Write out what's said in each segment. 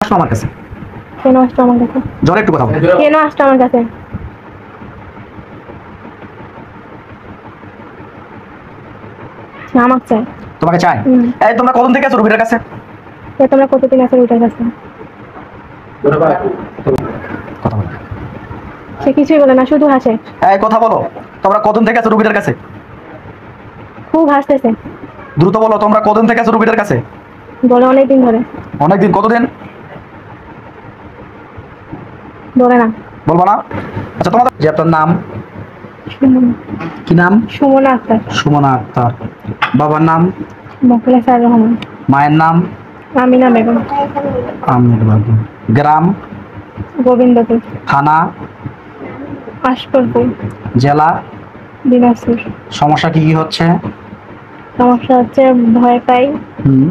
আসলো আমার কাছে? কেন আসছো আমার কাছে? জোরে একটু কথা বলো। কেন আসছো আমার কাছে? আমাক চাই। তোমাকে চাই? এই তোমরা কতদিন থেকে আছো রুবিটার কাছে? তোমরা কতদিন আছো ওইটার কাছে? কথা বলো। সে কিছুই বলে না, শুধু হাসে। এই কথা বলো, তোমরা কতদিন থেকে আছো রুবিটার কাছে? খুব হাসতেছে। দ্রুত বলো, তোমরা কতদিন থেকে আছো রুবিটার কাছে? বলে অনেকদিন ধরে। অনেকদিন? কতদিন? বলে না। বলবো না? আচ্ছা তোমাদের যে আপনার নাম সুমন। কি নাম? সুমনা আক্তার। সুমনা আক্তার। বাবার নাম? মোখলেসার রহমান। মায়ের নাম? আমিনা বেগম। আমির বেগম। গ্রাম? গোবিন্দপুর। থানা? আশফলপুর। জেলা? দিনাজপুর। সমস্যা কি কি হচ্ছে? সমস্যা হচ্ছে ভয় পাই, হুম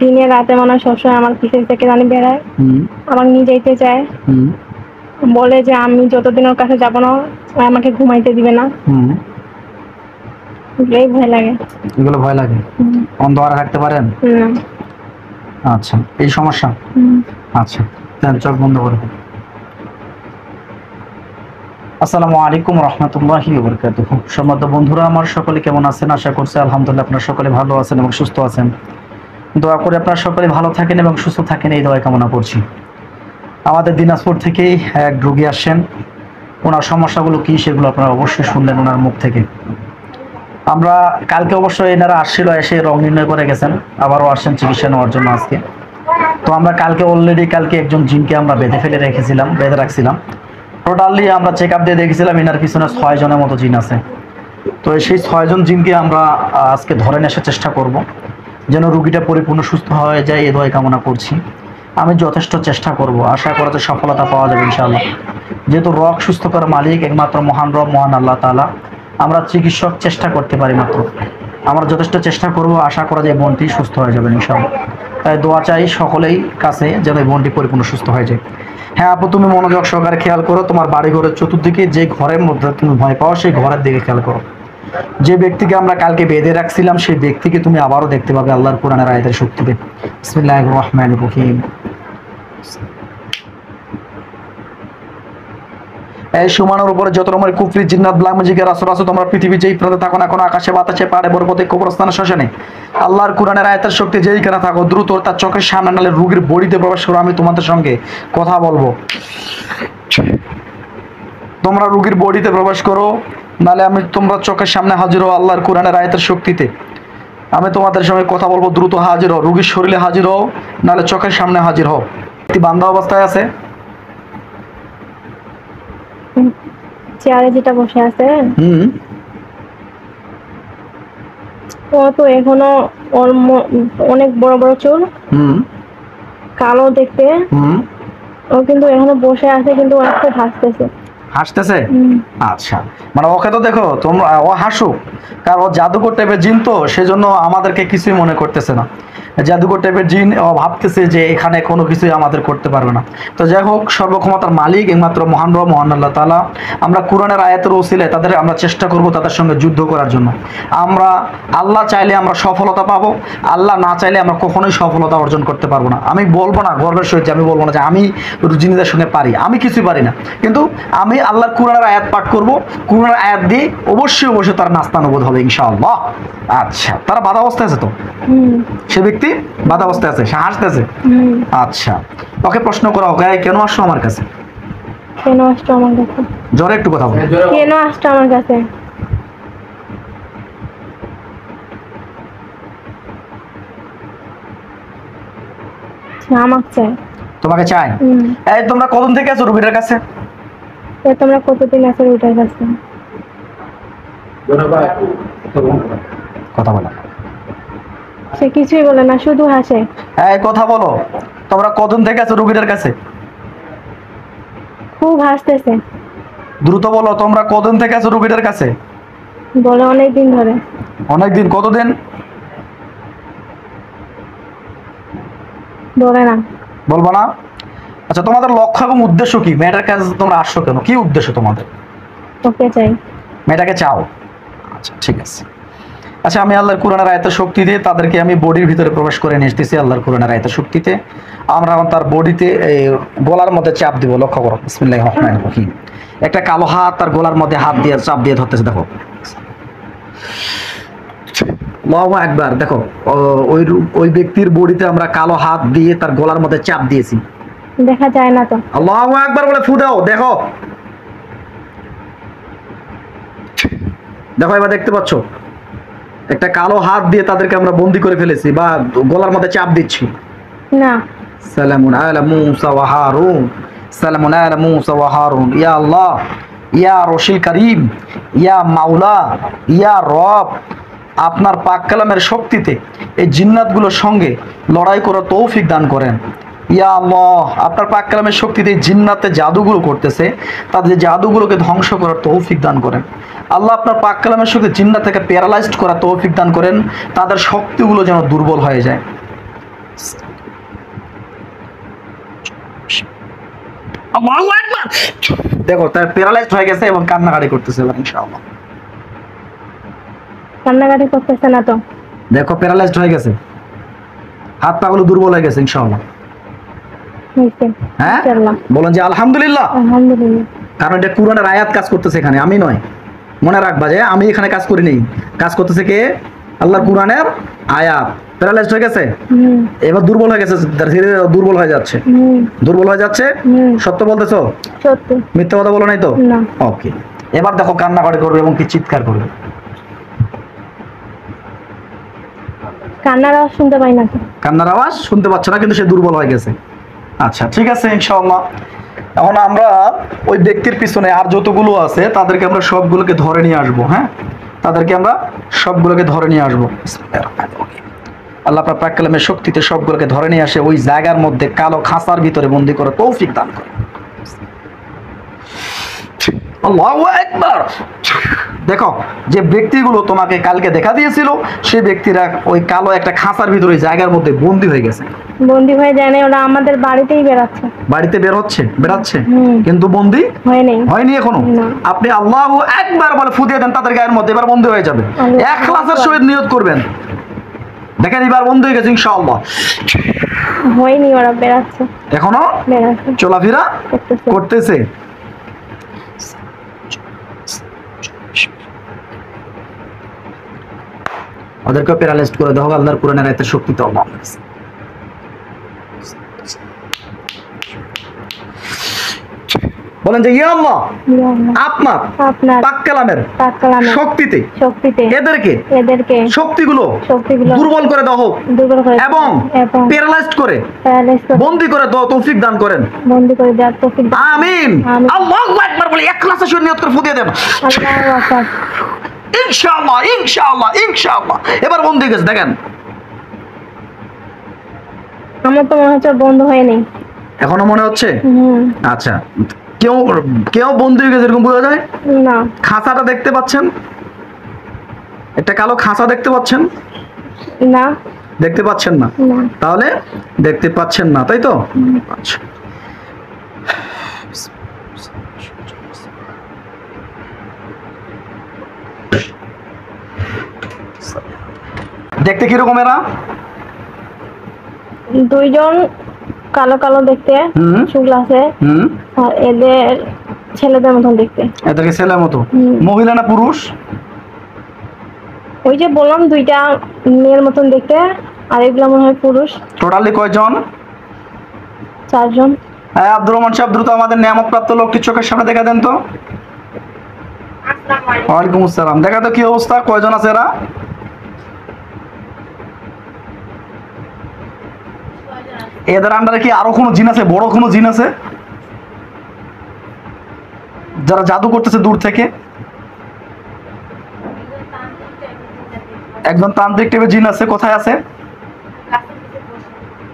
দিনে রাতে মনে হয় সবসময় আমার পিছন থেকে জানি বেড়ায়, হুম আমার নিয়ে যাইতে চায়, হুম বলে যে আমি যতদিন ওর কাছে যাবো না ও আমাকে ঘুমাইতে দিবে না। হুম এগুলোই ভয় লাগে। এগুলো ভয় লাগে? অন্ধকারে থাকতে পারেন? না। আচ্ছা, এই সমস্যা? আচ্ছা, দেন চোখ বন্ধ করে দিন। আসসালামু আলাইকুম রহমতুল্লাহি ওয়া বারাকাতুহু। সম্মানিত বন্ধুরা আমার, সকলে কেমন আছেন? আশা করছি আলহামদুলিল্লাহ আপনারা সকলে ভালো আছেন এবং সুস্থ আছেন। দোয়া করে আপনারা সকলে ভালো থাকেন এবং সুস্থ থাকেন, এই দোয়া কামনা করছি। আমাদের দিনাজপুর থেকেই এক রোগী আসছেন। ওনার সমস্যাগুলো কি সেগুলো আপনারা অবশ্যই শুনলেন ওনার মুখ থেকে। আমরা কালকে অবশ্যই এনারা আসছিল, এসে রোগ নির্ণয় করে গেছেন, আবারও আসছেন চিকিৎসা নেওয়ার জন্য আজকে। তো আমরা কালকে অলরেডি একজন জিনকে আমরা বেঁধে রাখছিলাম। টোটালি আমরা চেক আপ দিয়ে দেখেছিলাম এনার পিছনে 6 জনের মতো জিন আছে। তো সেই 6 জন জিনকে আমরা আজকে ধরে আসার চেষ্টা করব, যেন রোগীটা পরিপূর্ণ সুস্থ হয়ে যায়, এই দোয়া কামনা করছি। আমি যথেষ্ট চেষ্টা করব, আশা করা যে সফলতা পাওয়া যাবে ইনশাআল্লাহ। যেহেতু রোগ সুস্থ করার মালিক একমাত্র মহান রব, মহান আল্লাহ তাআলা। আমরা চিকিৎসক চেষ্টা করতে পারি মাত্র। আমরা যথেষ্ট চেষ্টা করব, আশা করা যায় বোনটি সুস্থ হয়ে যাবে ইনশাআল্লাহ। তাই দোয়া চাই সকলেই কাছে যেন এই বোনটি পরিপূর্ণ সুস্থ হয়ে যায়। হ্যাঁ আপু, তুমি মনোযোগ সহকারে খেয়াল করো, তোমার বাড়ি ঘরের চতুর্দিকে যে ঘরের মধ্যে তুমি ভয় পাও সেই ঘরের দিকে খেয়াল করো। যে ব্যক্তিকে আমরা কালকে বেঁধে রাখছিলাম সেই ব্যক্তিকে তুমি আবারও দেখতে পাবে আল্লাহর কোরআনের আয়াতের শক্তিতে। বিসমিল্লাহির রহমানির রহিম। এই সুমানের উপরে যত রকমের কুফরি জিন্নাত ব্লামিজিকের আসর আছে, তোমরা পৃথিবী যেই প্রান্তে থাকো না কোনো, আকাশে বাতাসে পাড়ে বরকতে কবরস্থানে শ্মশানে, আল্লাহর কোরআনের আয়াতের শক্তি যেইখানে থাকো, দ্রুত তার চোখের সামনে নালে রোগীর বডিতে প্রবেশ করো। আমি তোমাদের সঙ্গে কথা বলবো, তোমরা রোগীর বডিতে প্রবেশ করো, নালে তোমরা চোখের সামনে হাজির হও আল্লাহর কোরআনের আয়াতের শক্তিতে। আমি তোমাদের সঙ্গে কথা বলবো, দ্রুত হাজির হও, রোগীর শরীরে হাজির হও, নালে চোখের সামনে হাজির হও। একটি বান্ধা অবস্থায় আছে, চেয়ারে যেটা বসে আছে হুম ও তো এখনো ওর অনেক বড় বড় চুল, হুম কালো দেখতে। হুম ও কিন্তু এখনো বসে আছে, কিন্তু ও খুব হাসতেছে। হাসতেছে? আচ্ছা, মানে ওকে তো দেখো তোমরা, ও হাসুক, কারণ ও জাদুকর টাইপের জিন, তো সেজন্য আমাদেরকে কিছুই মনে করতেছে না। জাদুকর টাইপের জিন, ও ভাবতেছে যে এখানে কোনো কিছুই আমাদের করতে পারবে না। তো যাই হোক, সর্বক্ষমতার মালিক একমাত্র মহান রব, মহান আল্লাহ তাআলা। আমরা কোরআনের আয়াতের ওসিলায় আমরা চেষ্টা করব তাদের সঙ্গে যুদ্ধ করার জন্য। আমরা আল্লাহ চাইলে আমরা সফলতা পাবো, আল্লাহ না চাইলে আমরা কখনোই সফলতা অর্জন করতে পারবো না। আমি বলবো না গর্বের সহিত, আমি বলবো না যে আমি জিনিসদের সঙ্গে পারি, আমি কিছুই পারি না, কিন্তু আমি আল্লাহর কোরআনের আয়াত পাঠ করব, কোরআনের আয়াত দিয়ে অবশ্যই তার নাস্তানুবোধ হবে ইনশাআল্লাহ। আচ্ছা, তারা বাধা অবস্থায় আছে তো? সে ব্যক্তি বাধা অবস্থায় আছে, সে হাসতেছে। আচ্ছা, ওকে প্রশ্ন করা হোক, কেন আসছো আমার কাছে? কেন আসছো আমার কাছে? জোরে একটু কথা বলো। কেন আসছো আমার কাছে? আমাক চাই। তোমাকে চাই? এই তোমরা কতদিন থেকে আছো রুবিটার কাছে? তোমরা কতদিন আছো ওইটার কাছে? কথা বলো। সে কিছুই বলে না, শুধু হাসে। এই কথা বলো, তোমরা কতদিন থেকে আছো রুবিটার কাছে? খুব হাসতেছে। দ্রুত বলো, তোমরা কতদিন থেকে আছো রুবিটার কাছে? বলে অনেকদিন ধরে। অনেকদিন? কতদিন? বলে না। বলবো না? আচ্ছা, তোমাদের লক্ষ্য এবং উদ্দেশ্য কি? মেয়েটার কাছে তোমরা আসছো কেন? কি উদ্দেশ্য তোমাদের? ওকে চাই। মেয়েটাকে চাও? আচ্ছা ঠিক আছে। আচ্ছা, আমি আল্লাহর কোরআনের আয়াতের শক্তিতে তাদেরকে আমি বডির ভিতরে প্রবেশ করে নিয়ে আসতেছি। আল্লাহর কোরআনের আয়াতের শক্তিতে আমরা এখন তার বডিতে গলার মধ্যে চাপ দিব। লক্ষ্য করো, বিসমিল্লাহির রহমানির রহিম। একটা কালো হাত তার গলার মধ্যে হাত দিয়ে চাপ দিয়ে ধরতেছে, দেখো। আল্লাহু আকবার। দেখো, ওই ব্যক্তির বডিতে আমরা কালো হাত দিয়ে তার গলার মধ্যে চাপ দিয়েছি। দেখা যায় না তো। আল্লাহু আকবার বলে ফু দাও। দেখো দেখো, এবার দেখতে পাচ্ছ একটা কালো হাত দিয়ে তাদেরকে আমরা বন্দি করে ফেলেছি বা গলার মধ্যে চাপ দিচ্ছি। না। সালামুন আলা মূসা ওয়া হারুন, সালামুন আলা মূসা ওয়া হারুন। ইয়া আল্লাহ, ইয়া রশিল করিম, ইয়া মাওলা, ইয়া রব, আপনার পাক কালামের শক্তিতে এই জিন্নাতগুলোর সঙ্গে লড়াই করার তৌফিক দান করেন। ইয়া আল্লাহ, আপনার পাক কালামের শক্তিতে এই জিন্নাতে জাদুগুলো করতেছে, তাদের জাদুগুলোকে ধ্বংস করার তৌফিক দান করেন। আল্লাহ, আপনার পাক কালামের শক্তি জিন্নাত থেকে প্যারালাইজড করার তৌফিক দান করেন, তাদের শক্তিগুলো যেন দুর্বল হয়ে যায়। আল্লাহু আকবার। দেখো, তার প্যারালাইজড হয়ে গেছে এবং কান্নাকাটি করতেছে এবার ইনশাআল্লাহ। কান্নাকাটি করতেছে না তো। দেখো, প্যারালাইজড হয়ে গেছে, হাত পাগুলো দুর্বল হয়ে গেছে ইনশাআল্লাহ। হ্যাঁ, বলেন যে আলহামদুলিল্লাহ। আলহামদুলিল্লাহ। কারণ এটা কোরআনের আয়াত কাজ করতেছে এখানে, আমি নয়। মনে রাখবা যে আমি এখানে কাজ করি নেই, কাজ করতেছে কে? আল্লাহর কোরআনের আয়াত। প্যারালাইজড হয়ে গেছে, এবার দুর্বল হয়ে গেছে, ধীরে ধীরে দুর্বল হয়ে যাচ্ছে, দুর্বল হয়ে যাচ্ছে। সত্য বলতেছো? সত্য। মিথ্যা কথা বলো নাই তো? না। ওকে, এবার দেখো কান্নাকাটি করবে এবং কি চিৎকার করবে। কান্নার আওয়াজ শুনতে পাই না তো। কান্নার আওয়াজ শুনতে পাচ্ছ না, কিন্তু সে দুর্বল হয়ে গেছে। আচ্ছা, ঠিক আছে ইনশাআল্লাহ। এখন আমরা ওই ব্যক্তির পিছনে আর যতগুলো আছে তাদেরকে আমরা সবগুলোকে ধরে নিয়ে আসবো। হ্যাঁ, তাদেরকে আমরা সবগুলোকে ধরে নিয়ে আসবো। আল্লাহ আপনার পাক কালামের শক্তিতে সবগুলোকে ধরে নিয়ে আসে ওই জায়গার মধ্যে কালো খাঁচার ভিতরে বন্দি করে তৌফিক দান করে। আল্লাহু আকবার। দেখো, যে ব্যক্তিগুলো তোমাকে কালকে দেখা দিয়েছিল সেই ব্যক্তিরা ওই কালো একটা খাঁচার ভিতরে জায়গার মধ্যে বন্দি হয়ে গেছে। বন্দি হয়ে যায় না, ওরা আমাদের বাড়িতেই বেরাচ্ছে। বাড়িতে বেরাচ্ছে কিন্তু বন্দি হয়নি এখনো। আপনি আল্লাহু আকবার বলে ফু দিয়ে দেন তাদের গায়ের মধ্যে, এবার বন্দি হয়ে যাবে। ইখলাসের সহিত নিয়ত করবেন। দেখেন, এবার বন্ধ হয়ে গেছে ইনশাআল্লাহ। হয়নি, ওরা বেরাচ্ছে এখনো চলাফেরা করতেছে। ওদেরকে প্যারালাইজড করে দাও আল্লাহর কোরআনের আয়াতের শক্তিতে। আল্লাহ বলেন যে ইয়া আল্লাহ, আপনার পাক কালামের শক্তিতে এদেরকে শক্তিগুলো দুর্বল করে দাও এবং প্যারালাইজড করে বন্দি করে দাও, তৌফিক দান করেন। আমিন। আল্লাহু আকবার বলে ইখলাসের সহিত নিয়ত করে ফু দিয়ে দেন। আল্লাহু আকবার। ইনশাআল্লাহ, ইনশাআল্লাহ, ইনশাআল্লাহ। এবার বন্ধ হয়ে গেছে। দেখেন, আমার তো মনে হচ্ছে বন্ধ হয়নি। এখনো মনে হচ্ছে? আচ্ছা, কেউ বন্ধ হয়ে গেছে এরকম বোঝা যায় না। খাঁচাটা দেখতে পাচ্ছেন? একটা কালো খাঁচা দেখতে পাচ্ছেন না? দেখতে পাচ্ছেন না? তাহলে দেখতে পাচ্ছেন না, তাই তো? আচ্ছা, দেখতে কিরকম এরা? দুইজন কালো কালো দেখতে, চুল আছে, আর এদের ছেলেদের মতন দেখতে। এদেরকে ছেলের মতো? মহিলা না পুরুষ? ওই যে বললাম দুইটা মেয়ের মতন দেখতে, আর এগুলো মনে হয় পুরুষ। টোটালি কয়জন? 4 জন। হ্যাঁ, আব্দুর রহমান সাহেব, দ্রুত আমাদের নিয়ামতপ্রাপ্ত লোকটি চোখের সামনে দেখা দেন তো। ওয়ালাইকুম আসসালাম। দেখা তো কি অবস্থা, কয়জন আছে এরা? এদের আন্ডারে কি আরো কোনো জিন আছে, বড় কোনো জিন আছে যারা জাদু করতেছে দূর থেকে? একজন তান্ত্রিক টাইপের জিন আছে। কোথায় আছে?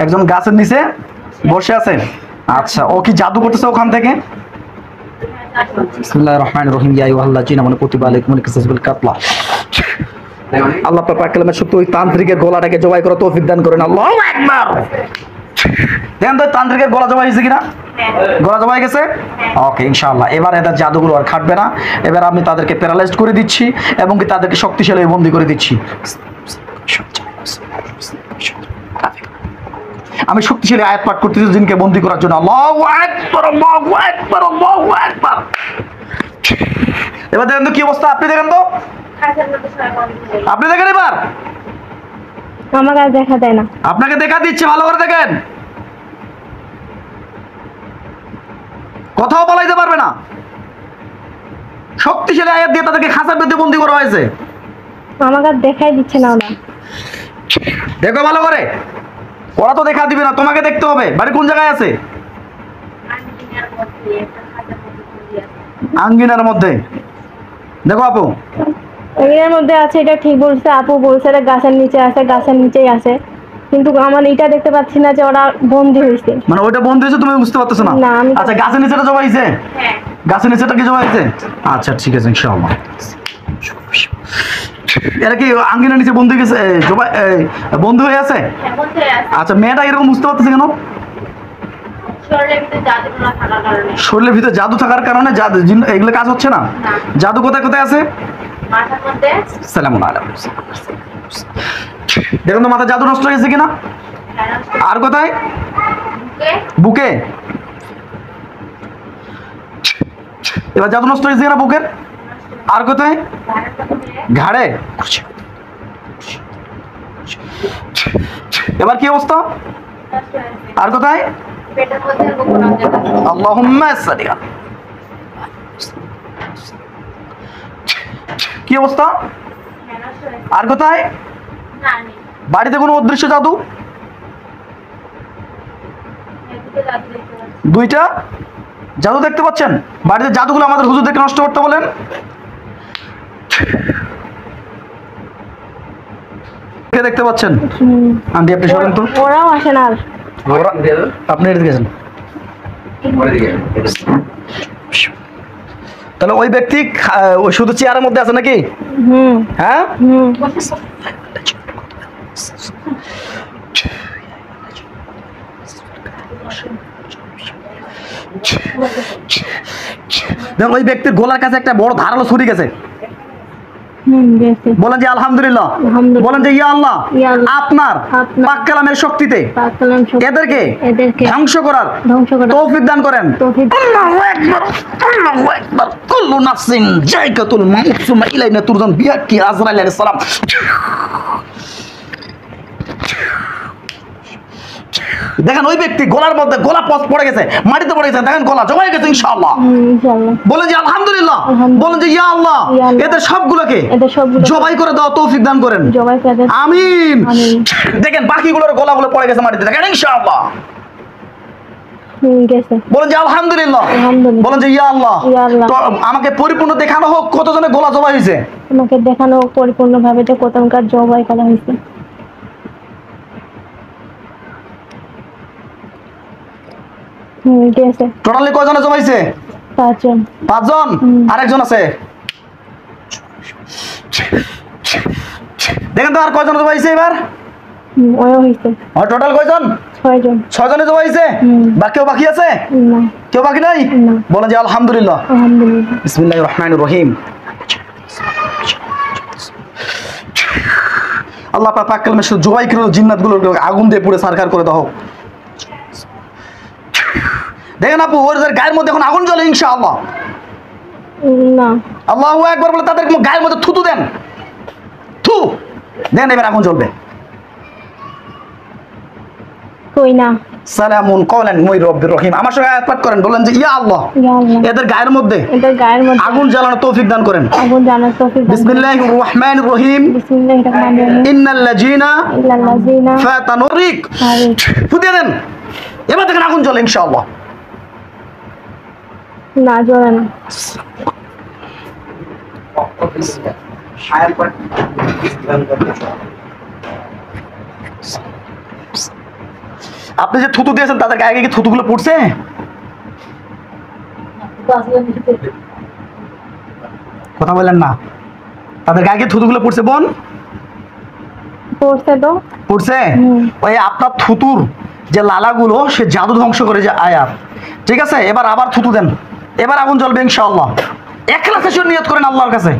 একজন গাছের নিচে বসে আছে। আচ্ছা, ও কি জাদু করতেছে ওখান থেকে? বিসমিল্লাহির রহমানির রহিম। ইয়া আইয়ুহাল্লাযীনা আমানু কুতিবা আলাইকুমুল কিসাসুল কাতলা। আল্লাহ পাক কালামের শক্তি ওই তান্ত্রিকের গলাটাকে জবাই করার তৌফিক দান করেন। আল্লাহু আকবার। দেখেন তো তান্ত্রিকের গলা জবাই হয়েছে কিনা? গলা জমা হয়ে গেছে? ওকে, ইনশাআল্লাহ এবার এদের জাদুগুলো আর খাটবে না। এবার আমি তাদেরকে প্যারালাইজড করে দিচ্ছি এবং কি তাদেরকে শক্তিশালী বন্দী করে দিচ্ছি। আমি শক্তিশালী আয়াত পাঠ করতেছি জিনকে বন্দী করার জন্য। আল্লাহু আকবার, আল্লাহু আকবার, আল্লাহু আকবার। এবার দেখেন তো কি অবস্থা, আপনি দেখেন তো, আপনি দেখেন এবার। আমার কাছে দেখা দেয় না। আপনাকে দেখা দিচ্ছে, ভালো করে দেখেন, কথাও বলাইতে পারবে না। শক্তিশালী আয়াত দিয়ে তাদেরকে খাঁচার মধ্যে বন্দী করা হয়েছে। আমার কাছে দেখাই দিচ্ছে না ওরা। দেখো ভালো করে, ওরা তো দেখা দিবে না, তোমাকে দেখতে হবে। বাড়ি কোন জায়গায় আছে? আঙ্গিনার মধ্যে। দেখো আপু, এর মধ্যে আছে, এটা ঠিক বলছে আপু, বলছে এটা গাছের নিচে আছে, গাছের নিচেই আছে, কিন্তু আমার এটা দেখতে পাচ্ছি না যে ওরা বন্দী হয়েছে। মানে ওইটা বন্ধ হয়েছে, তুমি বুঝতে পারতেছো না? না, আমি আচ্ছা, গাছের নিচেটা জমা হয়েছে? গাছের নিচেটা কি জমা হয়েছে? আচ্ছা ঠিক আছে, ইনশাআল্লাহ। এরা কি আঙ্গিনার নিচে বন্ধু গেছে, বন্ধু হয়ে আছে? আচ্ছা, মেয়েটা এরকম বুঝতে পারতেছে কেন? শরীরের ভিতরে জাদু থাকার কারণে এগুলো কাজ হচ্ছে না। জাদু কোথায় কোথায় আছে? সালামুন আলাইকুম। দেখুন তো মাথা জাদু নষ্ট হয়ে গেছে কিনা। আর কোথায়? বুকে। এবার জাদু নষ্ট হয়েছে কিনা বুকের? আর কোথায়? ঘাড়ে। এবার কি অবস্থা? আর কোথায়? আল্লাহুম্মা সাল্লি। কি অবস্থা? আর কোথায়? বাড়িতে কোনো অদৃশ্য জাদু? দুইটা জাদু দেখতে পাচ্ছেন? বাড়িতে জাদুগুলো আমাদের হুজুরদেরকে নষ্ট করতে বলেন। কে দেখতে পাচ্ছেন? আন্টি আপনি সরেন তো। ওরাও আসে না আর। আপনি এদিকে গেছেন। তাহলে ওই ব্যক্তি ওই শুধু চেয়ারের মধ্যে আছে নাকি? হ্যাঁ, দেখুন ওই ব্যক্তির গলার কাছে একটা বড় ধারালো ছুরি গেছে। বলেন যে আলহামদুলিল্লাহ, বলেন যে ইয়া আল্লাহ, আপনার পাক কালামের শক্তিতে এদেরকে ধ্বংস করার তৌফিক দান করেন। আল্লাহু আকবার, আল্লাহু আকবার। কুল্লু নাফসিন যায়কাতুল মাউত সুম্মা ইলাইনা তুরজাউন বিহাক্কি আজরাইল আলাইহিস সালাম। দেখেন ওই ব্যক্তি গলার মধ্যে গলা পড়ে গেছে, মাটিতে পড়ে গেছে, দেখেন গলা জমা হয়ে গেছে। ইনশাআল্লাহ বলেন যে আলহামদুলিল্লাহ, বলেন যে ইয়া আল্লাহ, এদের সবগুলোকে জবাই করে দাও, তৌফিক দান করেন। আমিন। দেখেন বাকিগুলোর গলাগুলো পড়ে গেছে মাটিতে, দেখেন ইনশাআল্লাহ। বলেন যে আলহামদুলিল্লাহ, বলেন যে ইয়া আল্লাহ, তো আমাকে পরিপূর্ণ দেখানো হোক কতজনের গলা জবাই হয়েছে। আমাকে দেখানো হোক পরিপূর্ণভাবে যে কতজনকার জবাই করা হয়েছে। টোটালি কয়জনে জমাইছে? 5 জন। 5 জন। আরেকজন আছে, দেখেন তো আর কয়জন জমাইছে এবার? ওই হইছে। আর টোটাল কয়জন? 6 জন। 6 জনে জমাইছে। কেউ বাকি আছে? না। কেউ বাকি নাই? বলেন যে আলহামদুলিল্লাহ। আলহামদুলিল্লাহ। বিসমিল্লাহির রহমানির রহিম। আল্লাহ পাক কালামে শুধু জবাই করে জিন্নাতগুলোকে আগুন দিয়ে পুড়ে সারখার করে দাও। দেখেন আপু, ওদের গায়ের মধ্যে এখন আগুন জ্বলে ইনশাআল্লাহ। না। আল্লাহু আকবার বলে তাদের গায়ের মধ্যে থুতু দেন, থু দেন, এবার আগুন জ্বলবে। কই না। সালামুন কওলান মির রাব্বির রহিম। আমার সঙ্গে আয়াত পাঠ করেন, বলেন যে ইয়া আল্লাহ, এদের গায়ের মধ্যে আগুন জ্বালানোর তৌফিক দান করেন। আগুন জ্বালানোর তৌফিক দান। বিসমিল্লাহির রহমানির রহিম। বিসমিল্লাহির রহমানির রহিম। ইন্নাল্লাযিনা ফাতানুরিক। ফুদিয়ে দেন, এবার দেখেন আগুন জ্বলে ইনশাআল্লাহ। না, জ্বলে না। আপনি যে থুতু দিয়েছেন তাদের গায়ে কি থুতুগুলো পড়ছে? কথা বলেন না। তাদের গায়ে কি থুতুগুলো পড়ছে বোন? পড়ছে তো। পড়ছে? ওই আপনার থুতুর যে লালাগুলো সে জাদু ধ্বংস করে যে আয়াত। ঠিক আছে, এবার আবার থুতু দেন, এবার আগুন জ্বলবে ইনশাআল্লাহ। ইখলাসের নিয়ত করেন আল্লাহর কাছে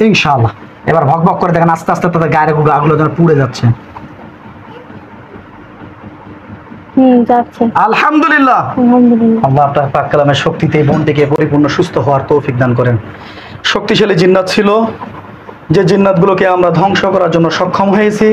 ইনশাআল্লাহ। এবার ভক ভক করে দেখেন আস্তে আস্তে তাদের গায়ের আগুলো যেন পুড়ে যাচ্ছে। যাচ্ছে। আলহামদুলিল্লাহ। আলহামদুলিল্লাহ। আল্লাহ আপনার পাক কালামের শক্তিতে এই বোনটিকে পরিপূর্ণ সুস্থ হওয়ার তৌফিক দান করেন। শক্তিশালী জিন্নাত ছিল, যে জিন্নাতগুলোকে আমরা ধ্বংস করার জন্য সক্ষম হয়েছি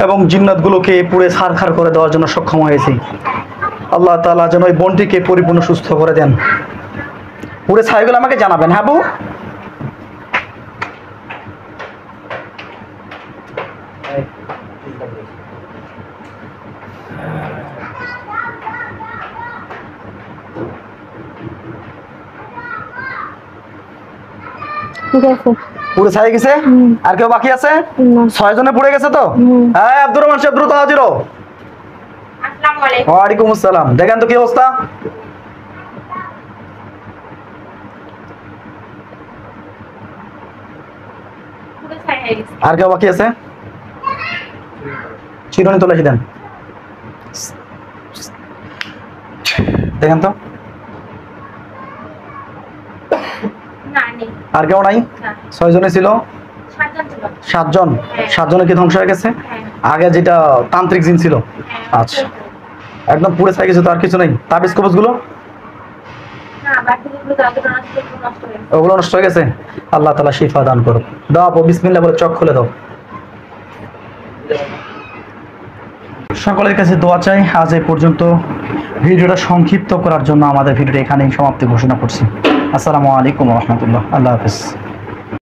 এবং জিন্নাতগুলোকে পুড়ে ছারখার করে দেওয়ার জন্য সক্ষম হয়েছি। আল্লাহ তাআলা যেন ওই বোনটিকে পরিপূর্ণ সুস্থ করে দেন। পুড়ে ছাইগুলো আমাকে জানাবেন। হ্যাঁ বউ, ঠিক আছে। পুড়ে ছাই গেছে? আর কেউ বাকি আছে? না। 6 জনে পুড়ে গেছে তো? হ্যাঁ, আব্দুর রহমান সাহেব দ্রুত হাজির হও। আসসালামু আলাইকুম। ওয়ালাইকুম আসসালাম। দেখেন তো কি অবস্থা। পুরো ছাই হয়ে গেছে। আর কেউ বাকি আছে? চিরুনি তুলে দেন, দেখেন তো। না নেই। আর কেউ নাই? না। 6 জনে ছিল। 7 জন ছিল। 7 জন। হ্যাঁ। 7 জনে কি ধ্বংস হয়ে গেছে? হ্যাঁ। আগে যেটা তান্ত্রিক জিন ছিল? হ্যাঁ। আচ্ছা, একদম পুড়ে ছাই গেছে তো? আর কিছু নেই? তাবিজ কবজ গুলো না, বাকিগুলো দাদুর নষ্ট হয়ে গেছে। ওগুলো নষ্ট হয়ে গেছে? আল্লাহ তাআলা শিফা দান করুক। দাও আপু, বিসমিল্লাহ বলে চোখ খুলে দাও। সকলের কাছে দোয়া চাই। আজ এই পর্যন্ত ভিডিওটা সংক্ষিপ্ত করার জন্য আমাদের ভিডিওটা এখানেই সমাপ্তি ঘোষণা করছি। আসসালামু আলাইকুম ওয়া রাহমাতুল্লাহ। আল্লাহ হাফেজ।